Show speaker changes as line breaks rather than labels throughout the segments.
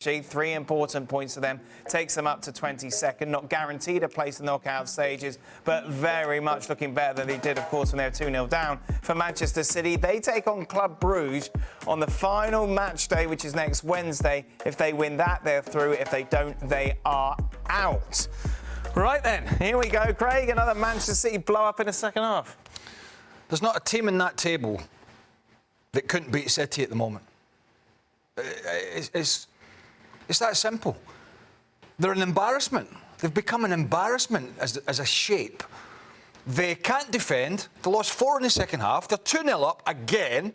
3 important points for them, takes them up to 22nd, not guaranteed a place in the knockout stages, but very much looking better than they did, of course, when they were 2-0 down. For Manchester City, they take on Club Brugge on the final match day, which is next Wednesday. If they win that, they're through. If they don't, they are out. Right then, here we go, Craig. Another Manchester City blow-up in the second half.
There's not a team in that table that couldn't beat City at the moment. It's that simple. They're an embarrassment. They've become an embarrassment as a shape. They can't defend. They lost 4 in the second half. They're 2-0 up again.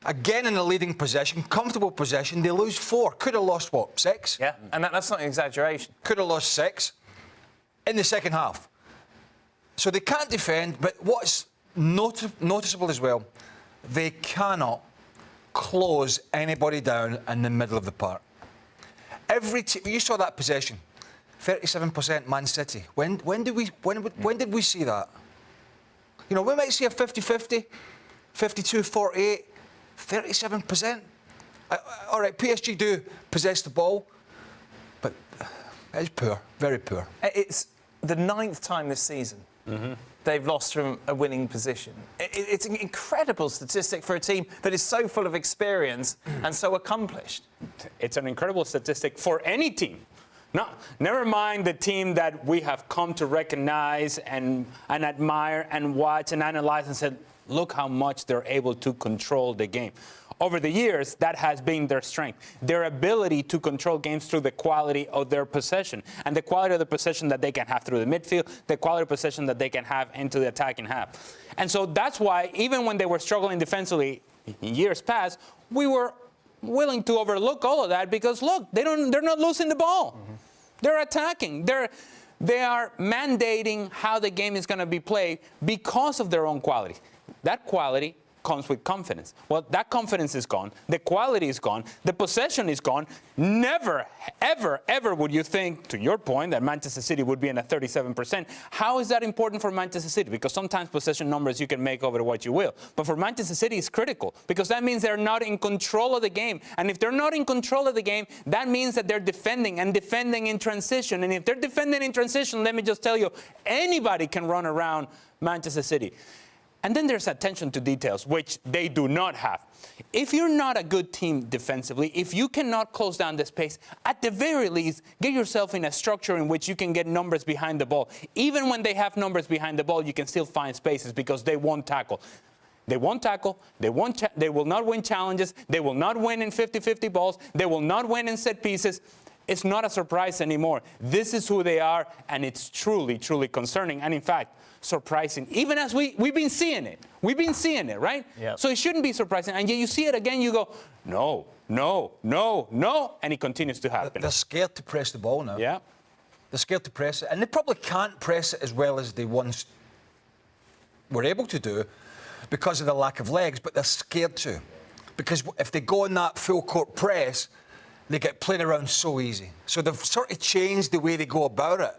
Again in the leading possession, comfortable possession. They lose 4. Could have lost, what, 6?
Yeah, and that's not an exaggeration.
Could have lost 6 in the second half. So they can't defend, but what's noticeable as well, they cannot close anybody down in the middle of the park. Every team, you saw that possession, 37% Man City. When did we see that? You know, we might see a 50-50, 52-48, 37%. All right, PSG do possess the ball, but it's poor, very poor.
It's the 9th time this season they've lost from a winning position. It's an incredible statistic for a team that is so full of experience and so accomplished.
It's an incredible statistic for any team. Never mind the team that we have come to recognize and admire and watch and analyze and said, look how much they're able to control the game. Over the years, that has been their strength, their ability to control games through the quality of their possession and the quality of the possession that they can have through the midfield, the quality of possession that they can have into the attacking half. And so that's why, even when they were struggling defensively in years past, we were willing to overlook all of that because, look, they're not losing the ball. They're attacking. They are mandating how the game is going to be played because of their own quality. That quality comes with confidence. Well, that confidence is gone. The quality is gone. The possession is gone. Never, ever, ever would you think, to your point, that Manchester City would be in at 37%. How is that important for Manchester City? Because sometimes possession numbers you can make over what you will. But for Manchester City, it's critical because that means they're not in control of the game. And if they're not in control of the game, that means that they're defending and defending in transition. And if they're defending in transition, let me just tell you, anybody can run around Manchester City. And then there's attention to details, which they do not have. If you're not a good team defensively, if you cannot close down the space, at the very least, get yourself in a structure in which you can get numbers behind the ball. Even when they have numbers behind the ball, you can still find spaces because they won't tackle. They won't tackle. They will not win challenges. They will not win in 50-50 balls. They will not win in set pieces. It's not a surprise anymore. This is who they are, and it's truly, truly concerning. And in fact, surprising, even as we've been seeing it. We've been seeing it, right?
Yep.
So it shouldn't be surprising. And yet you see it again, you go, no, no, no, no, and it continues to happen.
They're scared to press the ball now.
Yeah.
They're scared to press it, and they probably can't press it as well as they once were able to do because of the lack of legs, but they're scared to. Because if they go in that full-court press, they get played around so easy. So they've sort of changed the way they go about it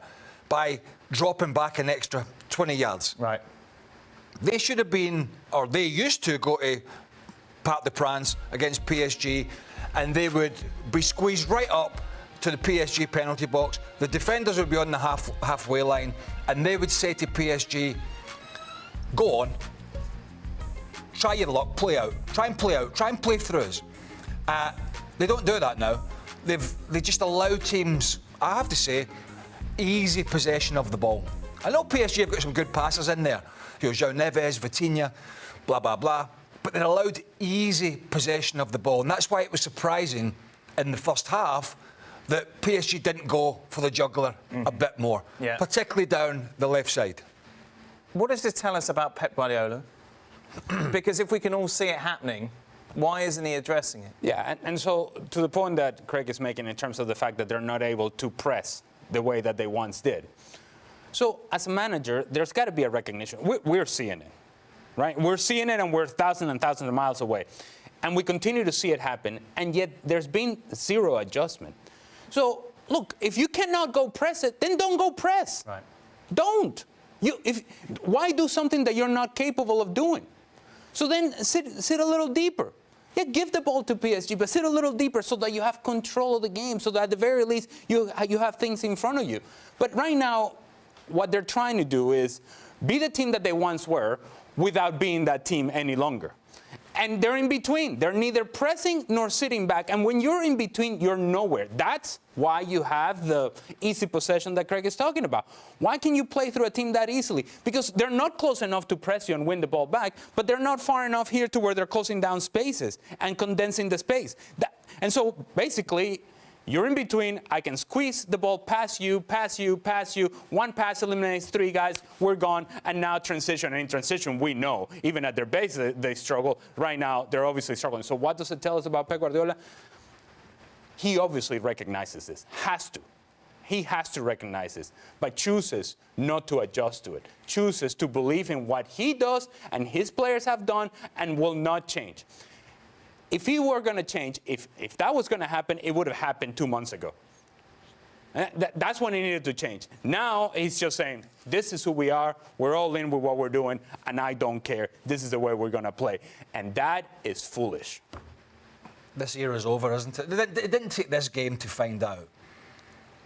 by dropping back an extra 20 yards.
Right.
They should have been, or they used to go to Parc des Princes against PSG, and they would be squeezed right up to the PSG penalty box. The defenders would be on the halfway line, and they would say to PSG, go on, try your luck, play out, try and play through us. They don't do that now. They just allow teams, I have to say, easy possession of the ball. I know PSG have got some good passers in there. You know, João Neves, Vitinha, blah, blah, blah. But they're allowed easy possession of the ball. And that's why it was surprising in the first half that PSG didn't go for the jugular a bit more, particularly down the left side.
What does this tell us about Pep Guardiola? Because if we can all see it happening, why isn't he addressing it?
Yeah, and so to the point that Craig is making in terms of the fact that they're not able to press the way that they once did. So as a manager, there's got to be a recognition. We're seeing it, right? We're seeing it, and we're thousands and thousands of miles away. And we continue to see it happen, and yet there's been zero adjustment. So, look, if you cannot go press it, then don't go press.
Right.
Don't. Why do something that you're not capable of doing? So then sit a little deeper. Yeah, give the ball to PSG, but sit a little deeper so that you have control of the game, so that at the very least you have things in front of you. But right now, what they're trying to do is be the team that they once were without being that team any longer. And they're in between. They're neither pressing nor sitting back. And when you're in between, you're nowhere. That's why you have the easy possession that Craig is talking about. Why can you play through a team that easily? Because they're not close enough to press you and win the ball back, but they're not far enough here to where they're closing down spaces and condensing the space. And so basically, you're in between. I can squeeze the ball past you, pass you, pass you. One pass eliminates 3 guys. We're gone. And now transition. And in transition, we know, even at their base, they struggle. Right now, they're obviously struggling. So what does it tell us about Pep Guardiola? He obviously recognizes this. Has to. He has to recognize this. But chooses not to adjust to it. Chooses to believe in what he does and his players have done and will not change. If he were going to change, if that was going to happen, it would have happened 2 months ago. That's when he needed to change. Now he's just saying, this is who we are. We're all in with what we're doing, and I don't care. This is the way we're going to play. And that is foolish.
This era's over, isn't it? It didn't take this game to find out.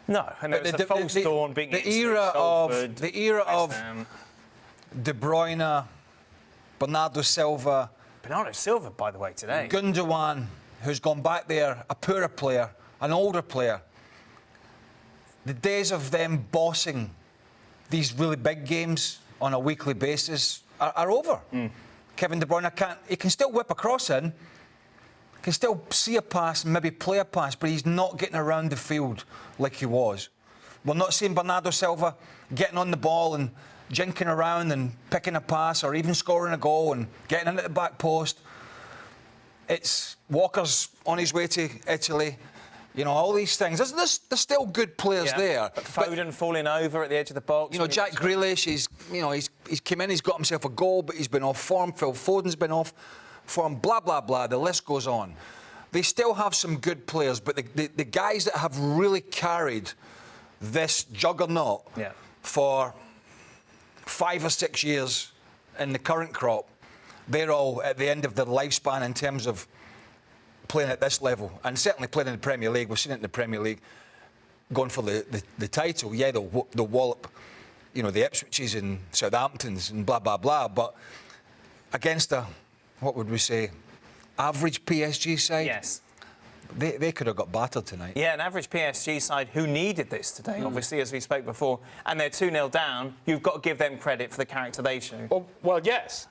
No, and it was a false dawn being
the era of De Bruyne, Bernardo Silva.
Bernardo Silva, by the way, today.
Gundogan, who's gone back there, a poorer player, an older player. The days of them bossing these really big games on a weekly basis are over. Kevin De Bruyne he can still whip a cross in, can still see a pass and maybe play a pass, but he's not getting around the field like he was. We're not seeing Bernardo Silva getting on the ball and jinking around and picking a pass or even scoring a goal and getting into the back post. It's Walker's on his way to Italy. You know, all these things. There's still good players there.
But Foden falling over at the edge of the box.
You know, Jack Grealish, he's come in, he's got himself a goal, but he's been off form. Phil Foden's been off form, blah, blah, blah. The list goes on. They still have some good players, but the guys that have really carried this juggernaut for 5 or 6 years in the current crop, they're all at the end of their lifespan in terms of playing at this level, and certainly playing in the Premier League. We've seen it in the Premier League, going for the title. Yeah, they'll wallop, you know, the Ipswiches and Southamptons and blah, blah, blah, but against a, what would we say, average PSG side?
Yes.
They could have got battered tonight.
Yeah, an average PSG side who needed this today, obviously, as we spoke before, and they're 2-0 down. You've got to give them credit for the character they show.
Well, yes.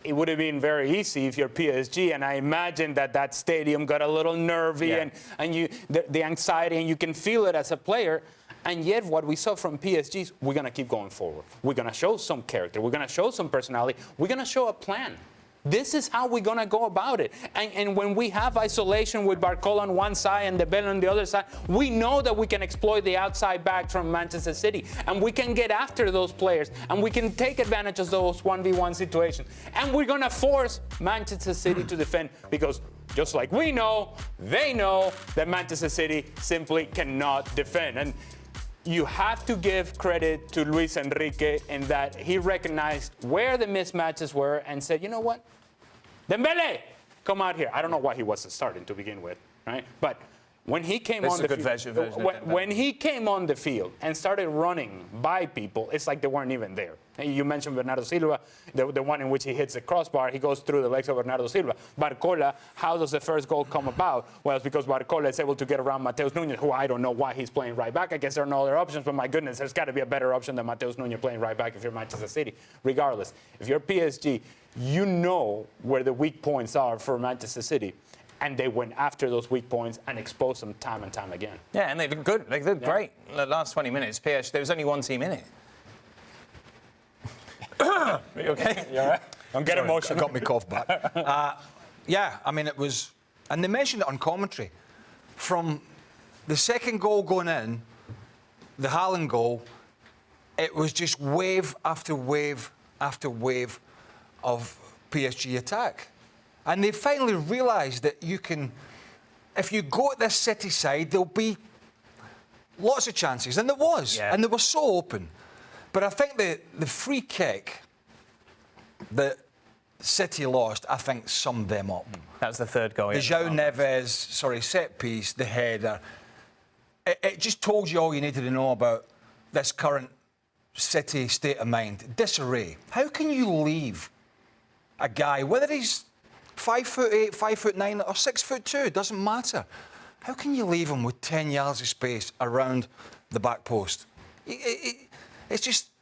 It would have been very easy if you're PSG, and I imagine that stadium got a little nervy and the anxiety, and you can feel it as a player. And yet what we saw from PSG is we're going to keep going forward. We're going to show some character. We're going to show some personality. We're going to show a plan. This is how we're going to go about it. And when we have isolation with Barcola on one side and the Bell on the other side, we know that we can exploit the outside backs from Manchester City. And we can get after those players. And we can take advantage of those 1v1 situations. And we're going to force Manchester City to defend, because just like we know, they know that Manchester City simply cannot defend. And you have to give credit to Luis Enrique in that he recognized where the mismatches were and said, you know what? Dembele, come out here. I don't know why he wasn't starting to begin with, right? But when he came on the field, when he came on the field and started running by people, it's like they weren't even there. You mentioned Bernardo Silva, the one in which he hits the crossbar. He goes through the legs of Bernardo Silva. Barcola, how does the first goal come about? Well, it's because Barcola is able to get around Mateus Nuñez, who I don't know why he's playing right back. I guess there are no other options, but my goodness, there's got to be a better option than Mateus Nuñez playing right back if you're Manchester City. Regardless, if you're PSG, you know where the weak points are for Manchester City. And they went after those weak points and exposed them time and time again.
Yeah, and they did good. They did great. The last 20 minutes, PSG, there was only one team in it. Are you okay?
You all right? Don't get emotional.
Got me cough back. Yeah, I mean, it was... And they mentioned it on commentary. From the second goal going in, the Haaland goal, it was just wave after wave after wave of PSG attack. And they finally realised that you can, if you go at this City side, there'll be lots of chances. And there was. And they were so open. But I think the free kick that City lost, I think, summed them up.
That was the third goal.
The João Neves, set piece, the header. It just told you all you needed to know about this current City state of mind. Disarray. How can you leave a guy, whether he's 5'8", 5'9", or 6'2", doesn't matter. How can you leave him with 10 yards of space around the back post? It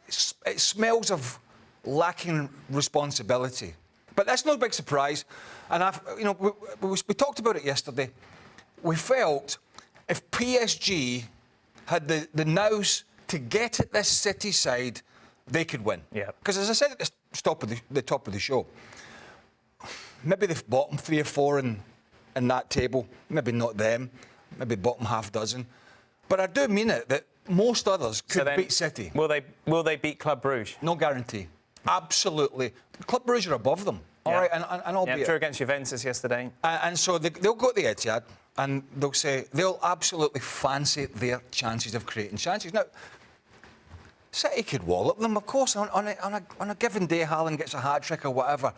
smells of lacking responsibility. But that's no big surprise. And we talked about it yesterday. We felt if PSG had the nous to get at this City side, they could win.
Yeah.
Because as I said at the top of the show, maybe the bottom 3 or 4 in that table, maybe not them, maybe bottom half dozen. But I do mean it that most others could beat City.
Will they beat Club Brugge?
No guarantee. Absolutely. Club Brugge are above them. All right, and albeit.
Drew against Juventus yesterday.
And so they'll go to the Etihad and they'll absolutely fancy their chances of creating chances. Now, City could wallop them, of course, on a given day. Haaland gets a hat-trick or whatever.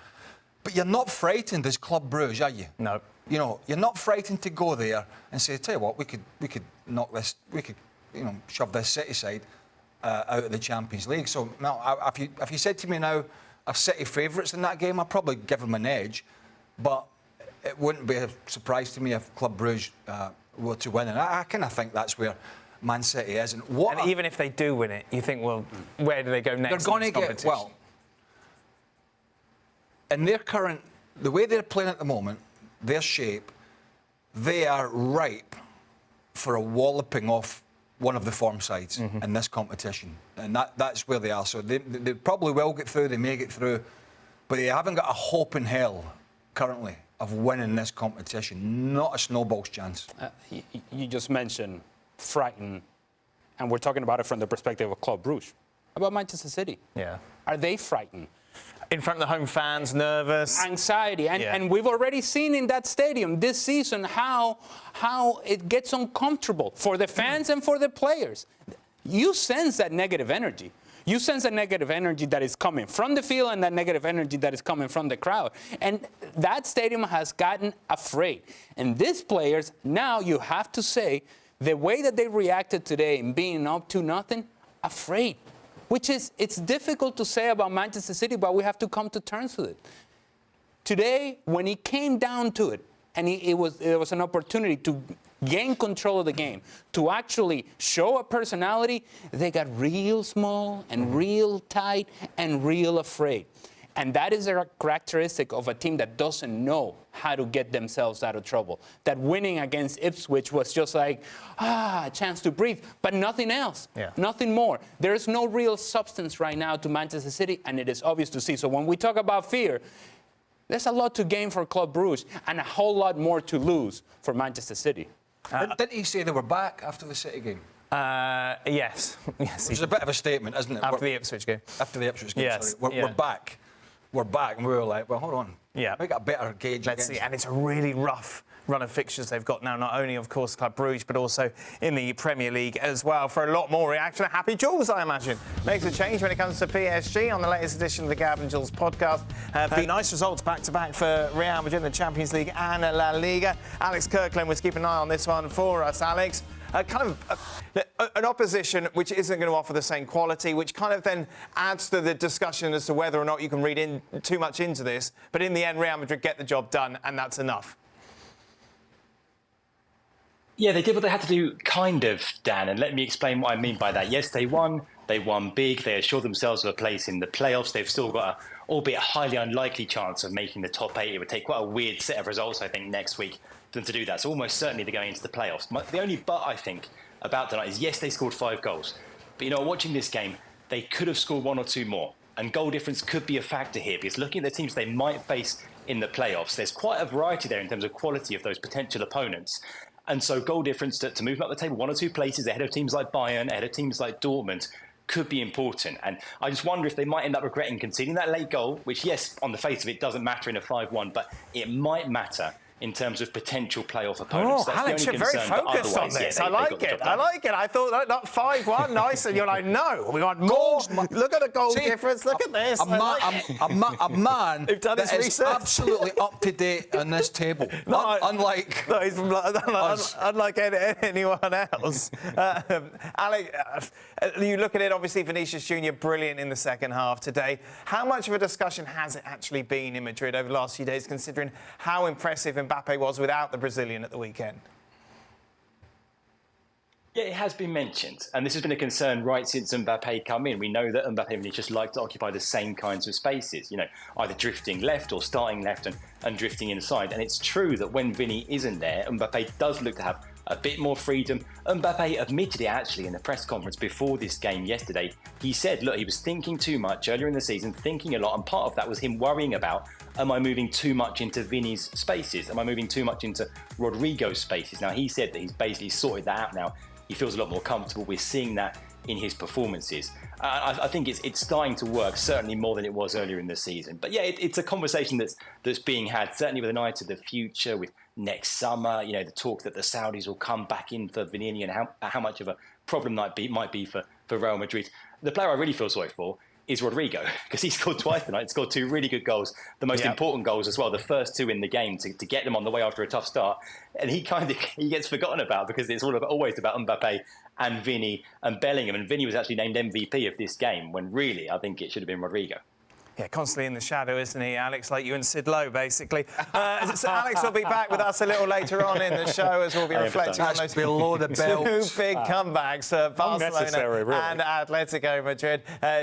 But you're not frightened as Club Brugge, are you?
No.
You know, you're not frightened to go there and say, tell you what, we could knock this, shove this City side out of the Champions League. So now, if you said to me now, are City favourites in that game, I'd probably give them an edge. But it wouldn't be a surprise to me if Club Brugge were to win. And I kind of think that's where Man City is. And
even if they do win it, you think, well, where do they go next?
They're going to get, well, in their current, the way they're playing at the moment, their shape, they are ripe for a walloping off one of the form sides in this competition. And that's where they are. So they probably will get through, they may get through, but they haven't got a hope in hell currently of winning this competition. Not a snowball's chance.
You just mentioned frightened, and we're talking about it from the perspective of Club Brugge. How about Manchester City?
Yeah.
Are they frightened?
In front of the home fans, nervous.
Anxiety. And we've already seen in that stadium this season how it gets uncomfortable for the fans and for the players. You sense that negative energy. You sense the negative energy that is coming from the field and that negative energy that is coming from the crowd. And that stadium has gotten afraid. And these players, now you have to say, the way that they reacted today in being up to nothing, afraid. Which is, it's difficult to say about Manchester City, but we have to come to terms with it. Today, when it came down to it, and it was an opportunity to gain control of the game, to actually show a personality, they got real small and real tight and real afraid. And that is a characteristic of a team that doesn't know how to get themselves out of trouble. That winning against Ipswich was just like, a chance to breathe, but nothing else, nothing more. There's no real substance right now to Manchester City, and it is obvious to see. So when we talk about fear, there's a lot to gain for Club Brugge and a whole lot more to lose for Manchester City.
Didn't he say they were back after the City game?
Yes.
Which is a bit of a statement, isn't it?
After the Ipswich game.
After the Ipswich game,
yes.
sorry. We're back. We're back, and we were like, well, hold on.
Yeah.
We got a better gauge.
Let's see. And it's a really rough run of fixtures they've got now, not only, of course, Club Brugge, but also in the Premier League as well. For a lot more reaction, Happy Jules, I imagine, makes a change when it comes to PSG on the latest edition of the Gav and Jules podcast. Nice results back-to-back for Real Madrid in the Champions League and La Liga. Alex Kirkland was keeping an eye on this one for us, Alex. An opposition which isn't going to offer the same quality, which kind of then adds to the discussion as to whether or not you can read in too much into this. But in the end, Real Madrid get the job done, and that's enough.
Yeah, they did what they had to do, kind of, Dan, and let me explain what I mean by that. Yes, they won big, they assured themselves of a place in the playoffs. They've still got a, albeit a highly unlikely chance of making the top 8. It would take quite a weird set of results, I think, next week for them to do that. So almost certainly they're going into the playoffs. The only but, I think, about tonight is, yes, they scored 5 goals. But, watching this game, they could have scored 1 or 2 more. And goal difference could be a factor here, because looking at the teams they might face in the playoffs, there's quite a variety there in terms of quality of those potential opponents. And so goal difference to move up the table 1 or 2 places ahead of teams like Bayern, ahead of teams like Dortmund, could be important. And I just wonder if they might end up regretting conceding that late goal, which, yes, on the face of it, doesn't matter in a 5-1, but it might matter in terms of potential playoff opponents.
Oh, Alex, you're very focused on this. I like it. I like it. I thought not 5-1, nice, and you're like, no, we want more. Look at the goal difference. Look at this.
A man
who've done his
that is
research.
Absolutely up to date on this table. Unlike
anyone else. Alex, you look at it, obviously, Vinicius Junior brilliant in the second half today. How much of a discussion has it actually been in Madrid over the last few days, considering how impressive Mbappe was without the Brazilian at the weekend?
Yeah, it has been mentioned, and this has been a concern right since Mbappe come in. We know that Mbappe and Vinicius like to occupy the same kinds of spaces, either drifting left or starting left and drifting inside. And it's true that when Vinny isn't there, Mbappe does look to have a bit more freedom. Mbappe admitted it actually in the press conference before this game yesterday. He said, look, he was thinking too much earlier in the season, thinking a lot, and part of that was him worrying about, am I moving too much into Vinny's spaces? Am I moving too much into Rodrigo's spaces? Now, he said that he's basically sorted that out now. He feels a lot more comfortable. We're seeing that in his performances. I think it's starting to work, certainly more than it was earlier in the season. But yeah, it's a conversation that's being had, certainly with an eye to the future, with next summer, the talk that the Saudis will come back in for Vinny and how much of a problem that might be for Real Madrid. The player I really feel sorry for is Rodrigo, because he scored twice tonight, scored 2 really good goals, the most important goals as well, the first 2 in the game to get them on the way after a tough start. And he gets forgotten about because it's always about Mbappe and Vinny and Bellingham. And Vinny was actually named MVP of this game when really I think it should have been Rodrigo.
Yeah, constantly in the shadow, isn't he, Alex? Like you and Sid Lowe, basically. So Alex will be back with us a little later on in the show as we'll be reflecting on those
below the belt.
2 big comebacks for Barcelona
really.
and Atletico Madrid.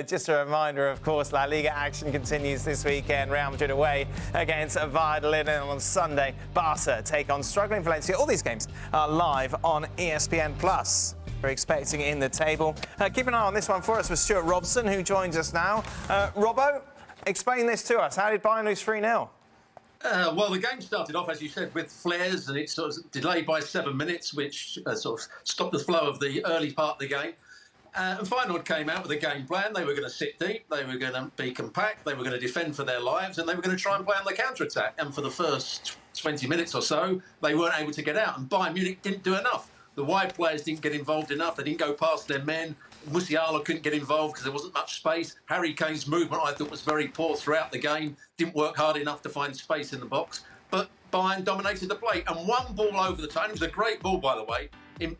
Just a reminder, of course, La Liga action continues this weekend. Real Madrid away against Valladolid, and on Sunday, Barca take on struggling Valencia. All these games are live on ESPN+. We're expecting in the table. Keep an eye on this one for us with Stewart Robson, who joins us now. Robbo, explain this to us. How did Bayern lose 3-0?
Well, the game started off, as you said, with flares, and it sort of delayed by 7 minutes, which sort of stopped the flow of the early part of the game. And Feyenoord came out with a game plan. They were going to sit deep, they were going to be compact, they were going to defend for their lives, and they were going to try and play on the counter-attack. And for the first 20 minutes or so, they weren't able to get out, and Bayern Munich didn't do enough. The wide players didn't get involved enough. They didn't go past their men. Musiala couldn't get involved because there wasn't much space. Harry Kane's movement, I thought, was very poor throughout the game. Didn't work hard enough to find space in the box. But Bayern dominated the play. And one ball over the top, it was a great ball, by the way,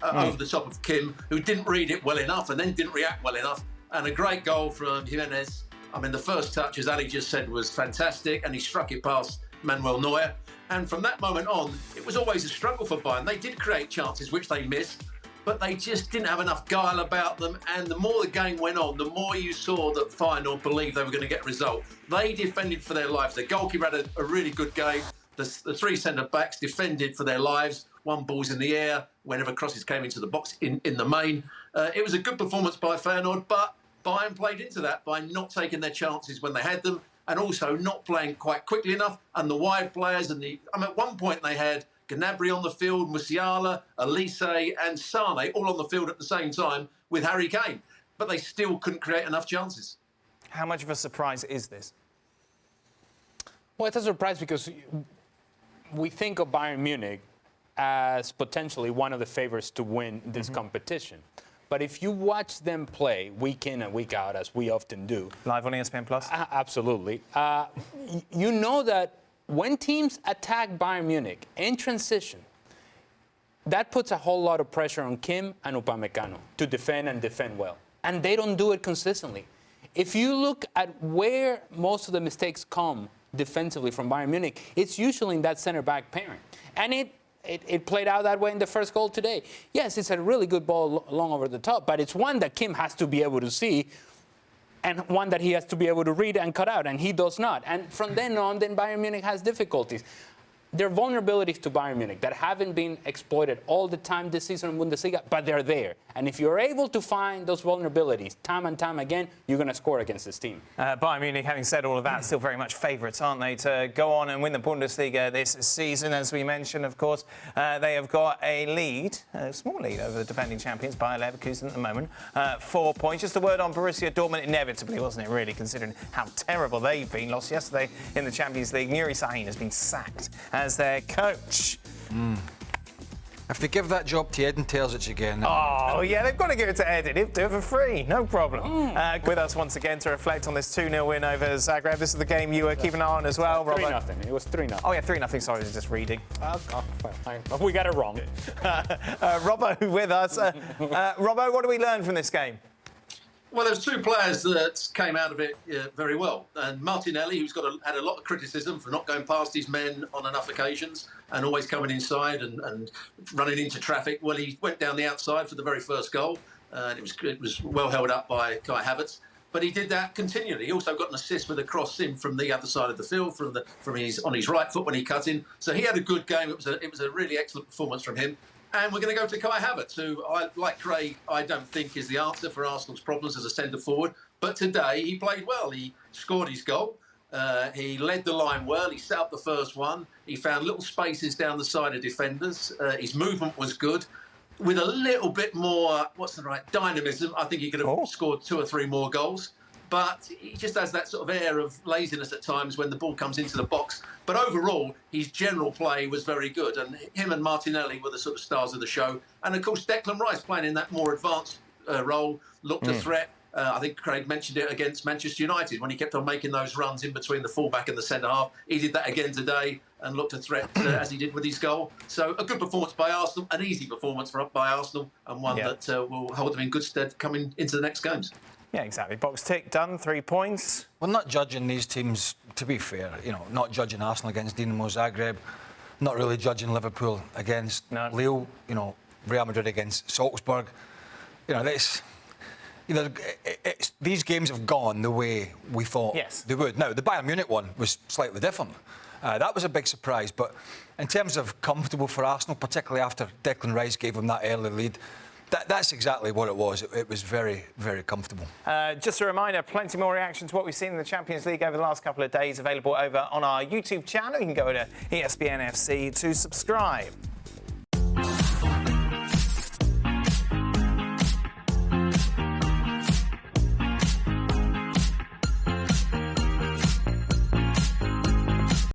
over the top of Kim, who didn't read it well enough and then didn't react well enough. And a great goal from Jimenez. I mean, the first touch, as Ali just said, was fantastic, and he struck it past Manuel Neuer. And from that moment on, it was always a struggle for Bayern. They did create chances, which they missed, but they just didn't have enough guile about them. And the more the game went on, the more you saw that Feyenoord believed they were going to get a result. They defended for their lives. The goalkeeper had a really good game. The 3 centre-backs defended for their lives. One ball's in the air whenever crosses came into the box in the main. It was a good performance by Feyenoord, but Bayern played into that by not taking their chances when they had them, and also not playing quite quickly enough. And the wide players, at one point they had Gnabry on the field, Musiala, Elise and Sane all on the field at the same time with Harry Kane. But they still couldn't create enough chances.
How much of a surprise is this?
Well, it's a surprise because we think of Bayern Munich as potentially one of the favorites to win this competition. But if you watch them play week in and week out, as we often do...
Live on ESPN+?
Absolutely. You know that when teams attack Bayern Munich in transition, that puts a whole lot of pressure on Kim and Upamecano to defend and defend well. And they don't do it consistently. If you look at where most of the mistakes come defensively from Bayern Munich, it's usually in that center-back pairing. And it played out that way in the first goal today. Yes, it's a really good ball long over the top, but it's one that Kim has to be able to see and one that he has to be able to read and cut out, and he does not. And from then on, Bayern Munich has difficulties. There are vulnerabilities to Bayern Munich that haven't been exploited all the time this season in Bundesliga, but they're there. And if you're able to find those vulnerabilities time and time again, you're going to score against this team.
Bayern Munich, having said all of that, still very much favourites, aren't they, to go on and win the Bundesliga this season. As we mentioned, of course, they have got a lead, a small lead over the defending champions, Bayer Leverkusen at the moment, 4 points. Just a word on Borussia Dortmund, inevitably, wasn't it, really, considering how terrible they've been. Lost yesterday in the Champions League. Nuri Sahin has been sacked. as their coach.
If they give that job to Edin Terzic again...
Oh, yeah, they've got to give it to Edin. He'll do it for free, no problem. With us once again to reflect on this 2-0 win over Zagreb. This is the game you were keeping an eye on as well, Robert.
3-0. It was 3-0.
Oh, yeah, 3-0. Sorry, I was just reading.
We got it wrong.
Robbo with us. Robbo, what do we learn from this game?
Well, there's two players that came out of it very well. And Martinelli, who's had a lot of criticism for not going past his men on enough occasions and always coming inside and running into traffic. Well, he went down the outside for the very first goal. And it was well held up by Kai Havertz. But he did that continually. He also got an assist with a cross in from the other side of the field, on his right foot when he cut in. So he had a good game. It was a really excellent performance from him. And we're going to go to Kai Havertz, who, like Craig, I don't think is the answer for Arsenal's problems as a centre-forward. But today, he played well. He scored his goal. He led the line well. He set up the first one. He found little spaces down the side of defenders. His movement was good. With a little bit more, dynamism, I think he could have scored 2 or 3 more goals. But he just has that sort of air of laziness at times when the ball comes into the box. But overall, his general play was very good. And him and Martinelli were the sort of stars of the show. And, of course, Declan Rice playing in that more advanced role, looked a threat. I think Craig mentioned it against Manchester United when he kept on making those runs in between the fullback and the centre-half. He did that again today and looked a threat as he did with his goal. So a good performance by Arsenal, an easy performance by Arsenal, and one that will hold them in good stead coming into the next games.
Yeah, exactly. Box tick, done, 3 points.
We're not judging these teams, to be fair, not judging Arsenal against Dinamo Zagreb, not really judging Liverpool against Lille, Real Madrid against Salzburg. These games have gone the way we thought they would. Now, the Bayern Munich one was slightly different. That was a big surprise, but in terms of comfortable for Arsenal, particularly after Declan Rice gave them that early lead, that's exactly what it was. It was very, very comfortable.
Just a reminder, plenty more reaction to what we've seen in the Champions League over the last couple of days available over on our YouTube channel. You can go to ESPN FC to subscribe.